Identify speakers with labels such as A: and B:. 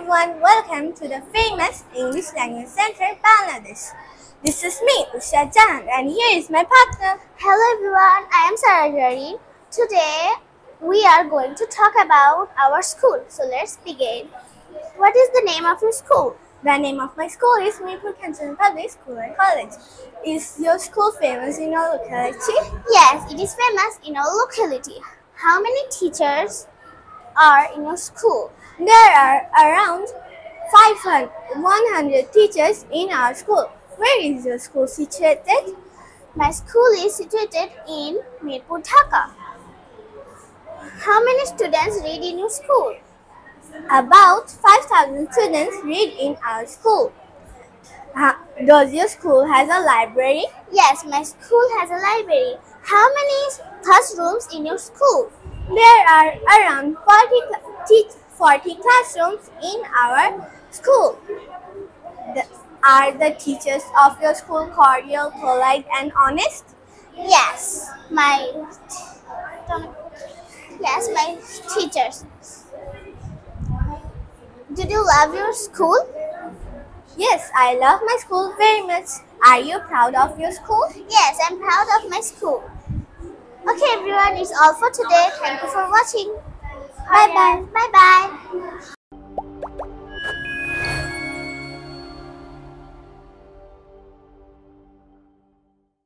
A: everyone, welcome to the famous English Language Center, Bangladesh. This is me, Usha Jahan, and here is my partner.
B: Hello everyone, I am Sarajari. Today we are going to talk about our school. So let's begin. What is the name of your school?
A: The name of my school is Mirpur Kanchana Public School and College. Is your school famous in your locality?
B: Yes, it is famous in our locality. How many teachers are in your school?
A: There are around 100 teachers in our school. Where is your school situated?
B: My school is situated in Mirpur, Dhaka. How many students read in your school?
A: About 5,000 students read in our school. Does your school has a library?
B: Yes, my school has a library. How many classrooms in your school?
A: There are around 40 classrooms in our school. Are the teachers of your school cordial, polite, and honest?
B: Yes, my teachers. Did you love your school?
A: Yes, I love my school very much. Are you proud of your school?
B: Yes, I'm proud of my school. Okay everyone, it's all for today. Thank you for watching. Bye bye.